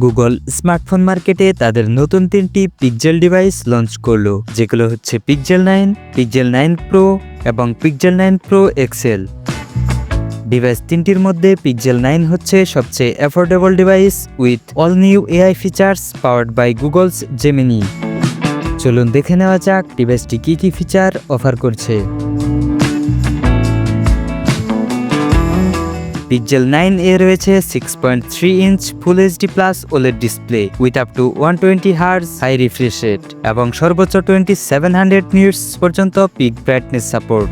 Google smartphone মার্কেটে তাদের নতুন 3টি পিক্সেল ডিভাইস লঞ্চ করলো, যেগুলো হচ্ছে পিক্সেল 9, পিক্সেল 9 প্রো এবং পিক্সেল 9 প্রো এক্সেল। ডিভাইস 3টির মধ্যে পিক্সেল 9 হচ্ছে সবচেয়ে affordable device with all new AI features powered by Google's Gemini. চলুন দেখে নেওয়া যাক ডিভাইসটি কি কি ফিচার অফার করছে। পিক্সেল 9 এ রয়েছে 6.3 inch full HD plus OLED display with up to 120 hertz high refresh rate এবং সর্বোচ্চ 2700 নিটস পর্যন্ত peak brightness support.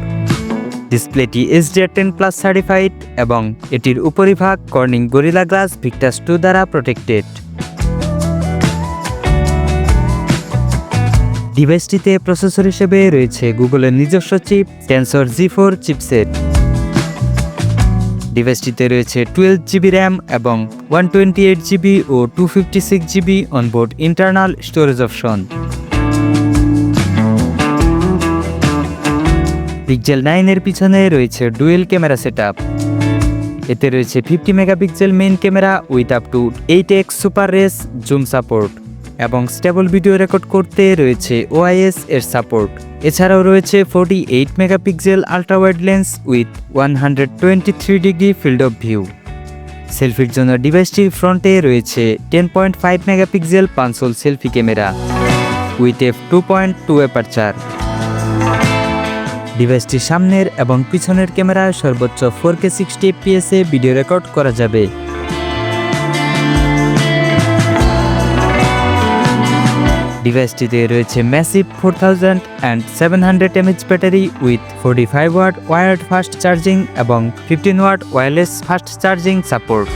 ডিসপ্লেটি HDR10+ certified এবং এটির উপরিভাগ কর্নিং গরিলা গ্লাস ভিক্টাস 2 দ্বারা প্রোটেক্টেড। ডিভাইসটিতে প্রসেসর হিসেবে রয়েছে গুগলের নিজস্ব চিপ টেনসর G4 চিপসেট। ডিভাইসটিতে রয়েছে 12GB র্যাম এবং 128GB ও 256GB onboard internal storage option. Pixel 9 এর পিছনে রয়েছে ডুয়েল ক্যামেরা সেটআপ। এতে রয়েছে 50 megapixel main camera with up to 8x super res zoom support এবং স্টেবল ভিডিও রেকর্ড করতে রয়েছে OIS এর সাপোর্ট। এছাড়াও রয়েছে 48 megapixel ultra wide lens with 123 degree field of view. সেলফির জন্য ডিভাইসটির ফ্রন্টে রয়েছে 10.5 megapixel punch hole selfie camera with f2.2 aperture. ডিভাইসটির সামনের এবং পিছনের ক্যামেরায় সর্বোচ্চ 4K 60 fps এ ভিডিও রেকর্ড করা যাবে। ডিভাইসটিতে রয়েছে massive 4700 mAh battery with 45 watt wired fast charging এবং 15 watt wireless fast charging support.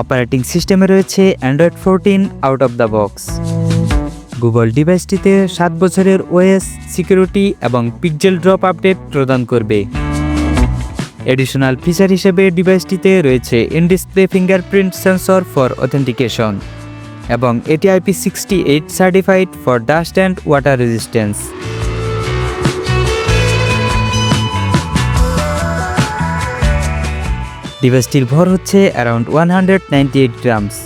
Operating সিস্টেমে রয়েছে Android 14 out of the box. Google ডিভাইসটিতে 7 বছরের OS সিকিউরিটি এবং পিক্সেল ড্রপ আপডেট প্রদান করবে। এডিশনাল ফিচার হিসেবে ডিভাইসটিতে রয়েছে in display fingerprint sensor for authentication এবং এটি IP68 certified for dust and water resistance. ডিভাইসটির ভর হচ্ছে অ্যারাউন্ড 198 গ্রামস।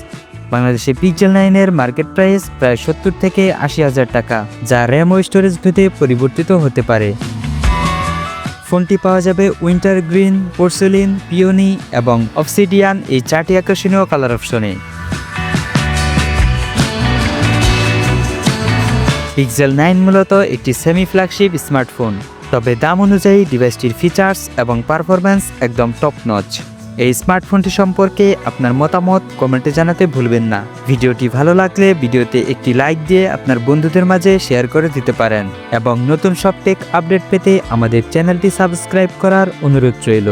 বাংলাদেশে পিক্সেল 9 এর মার্কেট প্রাইস প্রায় 70 থেকে 80,000 টাকা, যা র্যাম ও স্টোরেজ ভেদে পরিবর্তিত হতে পারে। ফোনটি পাওয়া যাবে উইন্টার গ্রিন, পোর্সেলিন, পিওনি এবং অবসিডিয়ান এই 4টি আকর্ষণীয় কালার অপশনে। পিক্সেল 9 মূলত একটি সেমি ফ্ল্যাগশিপ স্মার্টফোন, তবে দাম অনুযায়ী ডিভাইসটির ফিচার্স এবং পারফরম্যান্স একদম টপ নচ। এই স্মার্টফোনটি সম্পর্কে আপনার মতামত কমেন্টে জানাতে ভুলবেন না। ভিডিওটি ভালো লাগলে ভিডিওতে একটি লাইক দিয়ে আপনার বন্ধুদের মাঝে শেয়ার করে দিতে পারেন এবং নতুন সব টেক আপডেট পেতে আমাদের চ্যানেলটি সাবস্ক্রাইব করার অনুরোধ রইল।